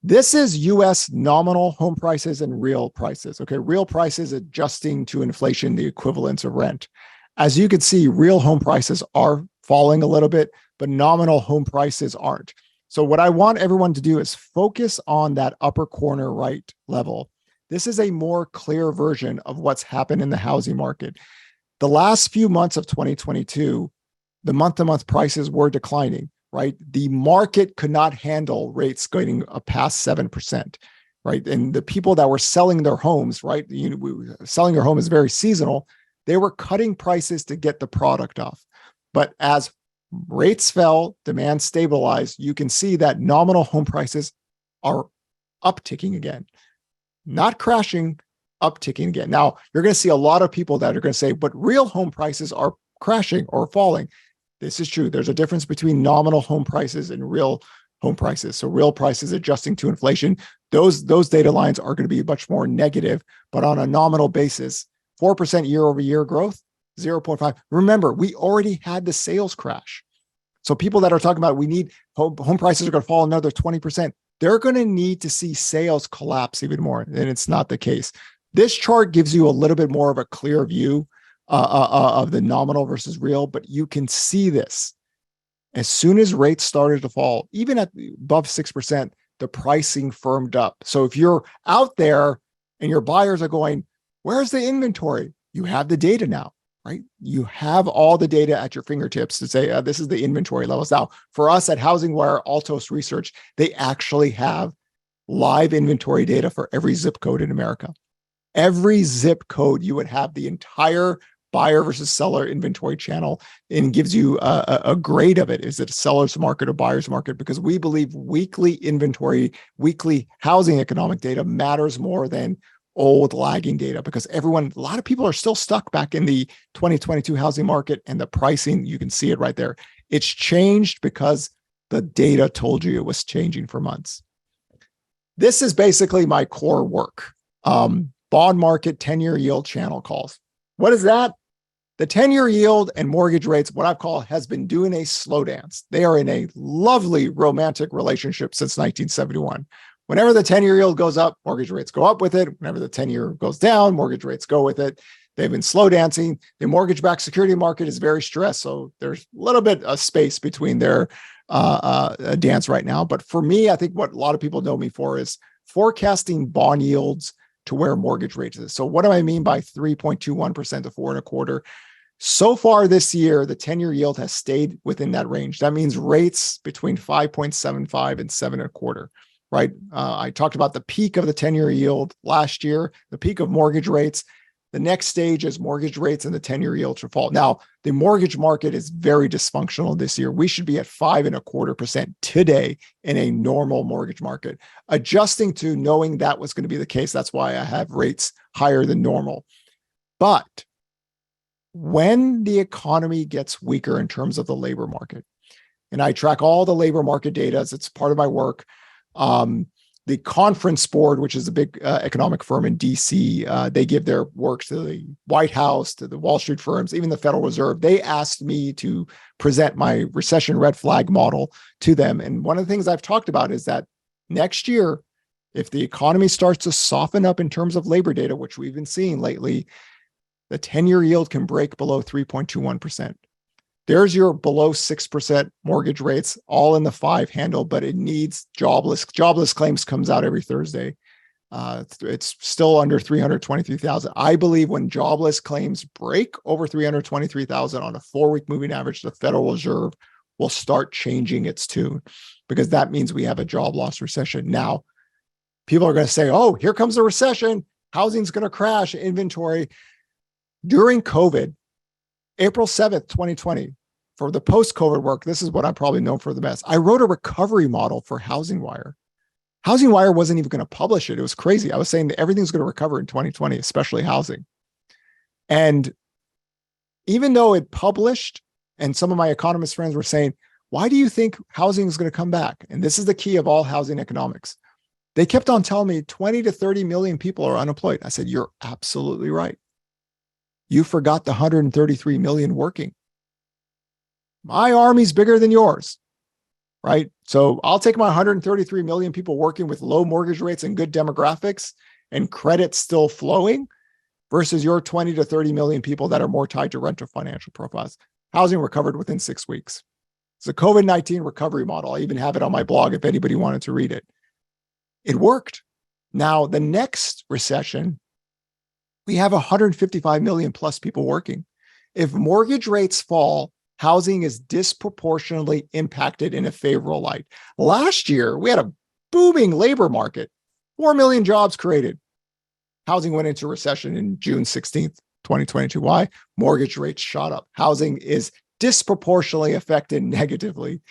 This is US nominal home prices and real prices. Okay, real prices adjusting to inflation, the equivalence of rent. As you can see, real home prices are falling a little bit, but nominal home prices aren't. So what I want everyone to do is focus on that upper corner right level. This is a more clear version of what's happened in the housing market. The last few months of 2022, the month-to-month prices were declining, right? The market could not handle rates going past 7%, right? And the people that were selling their homes, right? Selling your home is very seasonal. They were cutting prices to get the product off. But as rates fell, demand stabilized, you can see that nominal home prices are upticking again, not crashing, upticking again. Now, you're going to see a lot of people that are going to say, but real home prices are crashing or falling. This is true. There's a difference between nominal home prices and real home prices. So real prices adjusting to inflation, those data lines are going to be much more negative, but on a nominal basis, 4% year over year growth, 0.5. Remember, we already had the sales crash. So people that are talking about we need home prices are going to fall another 20%, they're going to need to see sales collapse even more. And it's not the case. This chart gives you a little bit more of a clear view of the nominal versus real, but you can see this. As soon as rates started to fall, even at above 6%, the pricing firmed up. So if you're out there and your buyers are going, where's the inventory? You have the data now, right? You have all the data at your fingertips to say, this is the inventory levels. Now, for us at HousingWire, Altos Research, they actually have live inventory data for every zip code in America. Every zip code, you would have the entire buyer versus seller inventory channel and gives you a grade of it. Is it a seller's market or buyer's market? Because we believe weekly inventory, weekly housing economic data matters more than old lagging data, because a lot of people are still stuck back in the 2022 housing market, and the pricing, you can see it right there. It's changed because the data told you it was changing for months. This is basically my core work. Bond market 10-year yield channel calls. What is that? The 10-year yield and mortgage rates, what I call, has been doing a slow dance. They are in a lovely romantic relationship since 1971. Whenever the 10-year yield goes up, mortgage rates go up with it. Whenever the 10-year goes down, mortgage rates go with it. They've been slow dancing. The mortgage-backed security market is very stressed, so there's a little bit of space between their dance right now. But for me, I think what a lot of people know me for is forecasting bond yields to where mortgage rates is. So what do I mean by 3.21% to 4.25%? So far this year, the 10-year yield has stayed within that range. That means rates between 5.75 and 7.25%, right? I talked about the peak of the 10-year yield last year, the peak of mortgage rates. The next stage is mortgage rates and the 10-year yield should fall. Now, the mortgage market is very dysfunctional this year. We should be at 5.25% today in a normal mortgage market. Adjusting to knowing that was going to be the case, that's why I have rates higher than normal. But when the economy gets weaker in terms of the labor market, and I track all the labor market data as it's part of my work, the Conference Board, which is a big economic firm in DC, they give their work to the White House, to the Wall Street firms, even the Federal Reserve. They asked me to present my recession red flag model to them. And one of the things I've talked about is that next year, if the economy starts to soften up in terms of labor data, which we've been seeing lately, the 10-year yield can break below 3.21%. There's your below 6% mortgage rates, all in the 5 handle, but it needs jobless. Jobless claims comes out every Thursday. It's still under 323,000. I believe when jobless claims break over 323,000 on a 4-week moving average, the Federal Reserve will start changing its tune, because that means we have a job loss recession. Now, people are going to say, oh, here comes a recession. Housing's going to crash, inventory. During COVID, April 7th, 2020, for the post-COVID work, this is what I'm probably known for the best. I wrote a recovery model for HousingWire. HousingWire wasn't even going to publish it. It was crazy. I was saying that everything's going to recover in 2020, especially housing. And even though it published, and some of my economist friends were saying, why do you think housing is going to come back? And this is the key of all housing economics. They kept on telling me 20 to 30 million people are unemployed. I said, you're absolutely right. You forgot the 133 million working. My army's bigger than yours. right? So I'll take my 133 million people working with low mortgage rates and good demographics and credit still flowing versus your 20 to 30 million people that are more tied to renter financial profiles. Housing recovered within 6 weeks. It's a COVID-19 recovery model. I even have it on my blog if anybody wanted to read it. It worked. Now, the next recession, we have 155 million plus people working. If mortgage rates fall, housing is disproportionately impacted in a favorable light. Last year, we had a booming labor market, 4 million jobs created. Housing went into recession in June 16th, 2022. Why? Mortgage rates shot up. Housing is disproportionately affected negatively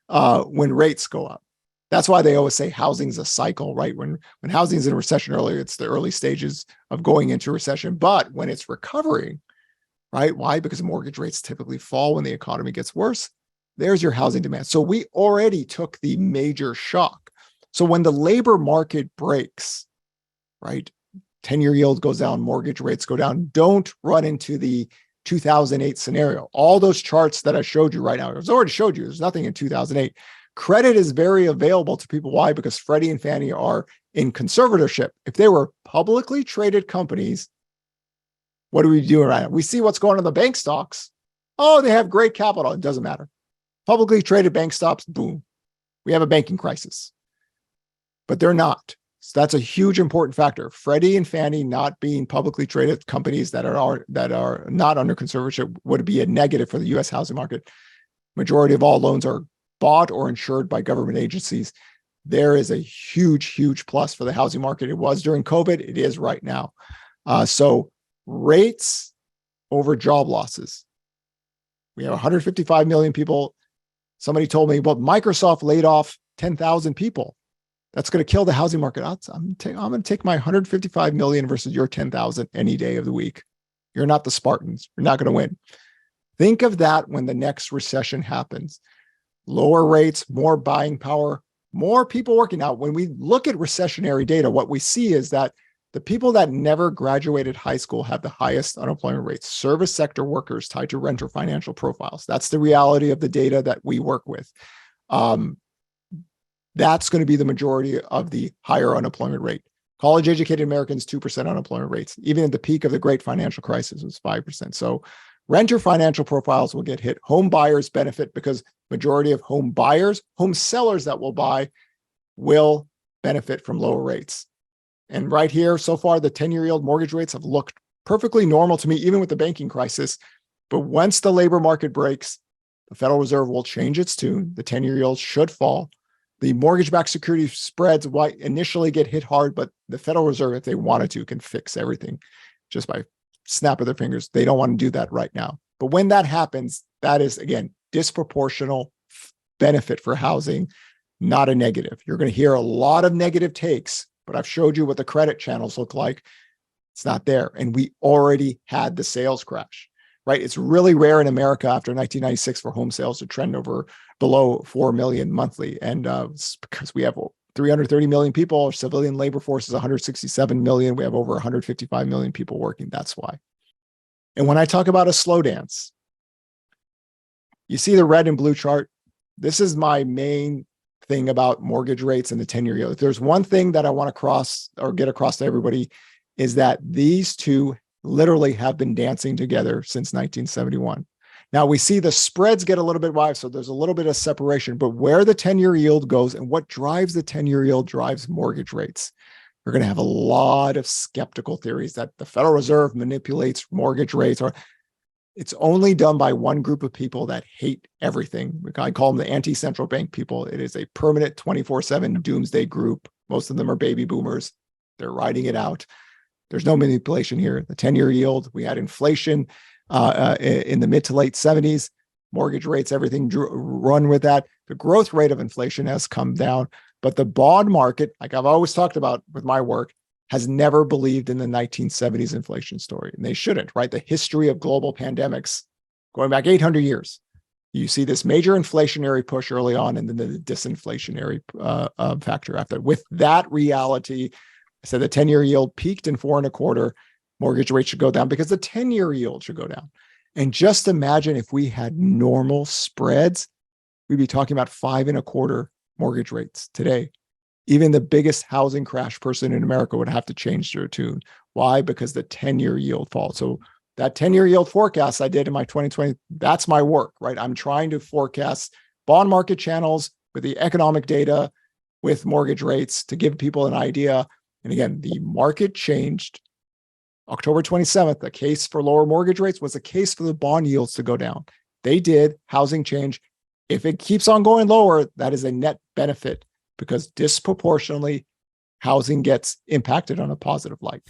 when rates go up. That's why they always say housing's a cycle, right? When housing's in recession earlier, it's the early stages of going into recession. But when it's recovering, right? Why? Because mortgage rates typically fall when the economy gets worse. There's your housing demand. So we already took the major shock. So when the labor market breaks, right? 10-year yield goes down, mortgage rates go down. Don't run into the 2008 scenario. All those charts that I showed you right now, I've already showed you, there's nothing in 2008. Credit is very available to people. Why? Because Freddie and Fannie are in conservatorship. If they were publicly traded companies, what are we doing right now? We see what's going on in the bank stocks. Oh, they have great capital. It doesn't matter. Publicly traded bank stocks, boom. We have a banking crisis. But they're not. So that's a huge important factor. Freddie and Fannie not being publicly traded companies that are not under conservatorship would be a negative for the U.S. housing market. Majority of all loans are bought or insured by government agencies. There is a huge, huge plus for the housing market. It was during COVID. It is right now. So rates over job losses. We have 155 million people. Somebody told me, well, Microsoft laid off 10,000 people. That's going to kill the housing market. I'm going to take my 155 million versus your 10,000 any day of the week. You're not the Spartans. You're not going to win. Think of that when the next recession happens. Lower rates, more buying power, more people working out. When we look at recessionary data, what we see is that the people that never graduated high school have the highest unemployment rates. Service sector workers tied to renter financial profiles. That's the reality of the data that we work with. That's going to be the majority of the higher unemployment rate. College-educated Americans, 2% unemployment rates. Even at the peak of the great financial crisis, it was 5%. So renter financial profiles will get hit. Home buyers benefit because majority of home buyers, home sellers that will buy will benefit from lower rates. And right here, so far, the 10-year yield mortgage rates have looked perfectly normal to me, even with the banking crisis. But once the labor market breaks, the Federal Reserve will change its tune. The 10-year yield should fall. The mortgage-backed security spreads will initially get hit hard, but the Federal Reserve, if they wanted to, can fix everything just by snap of their fingers. They don't want to do that right now. But when that happens, that is, again, disproportional benefit for housing, not a negative. You're going to hear a lot of negative takes, but I've showed you what the credit channels look like. It's not there. And we already had the sales crash, right? It's really rare in America after 1996 for home sales to trend over below 4 million monthly. And it's because we have 330 million people, our civilian labor force is 167 million. We have over 155 million people working. That's why. And when I talk about a slow dance, you see the red and blue chart. This is my main thing about mortgage rates and the 10-year yield. If there's one thing that I want to get across to everybody, is that these two literally have been dancing together since 1971. Now we see the spreads get a little bit wide, so there's a little bit of separation, but where the 10-year yield goes and what drives the 10-year yield drives mortgage rates. We're going to have a lot of skeptical theories that the Federal Reserve manipulates mortgage rates, or it's only done by one group of people that hate everything. I call them the anti-central bank people. It is a permanent 24/7 doomsday group. Most of them are baby boomers. They're riding it out. There's no manipulation here. The 10-year yield, we had inflation in the mid to late 70s. Mortgage rates, everything run with that. The growth rate of inflation has come down, but the bond market, like I've always talked about with my work, has never believed in the 1970s inflation story. And they shouldn't, right? The history of global pandemics going back 800 years. You see this major inflationary push early on and then the disinflationary factor after. With that reality, I said the 10-year yield peaked in 4.25. Mortgage rates should go down because the 10-year yield should go down. And just imagine if we had normal spreads, we'd be talking about 5.25% mortgage rates today. Even the biggest housing crash person in America would have to change their tune. Why? Because the 10-year yield falls. So that 10-year yield forecast I did in my 2020, that's my work, right? I'm trying to forecast bond market channels with the economic data, with mortgage rates to give people an idea. And again, the market changed. October 27th, the case for lower mortgage rates was a case for the bond yields to go down. They did. Housing change. If it keeps on going lower, that is a net benefit because disproportionately housing gets impacted on a positive light.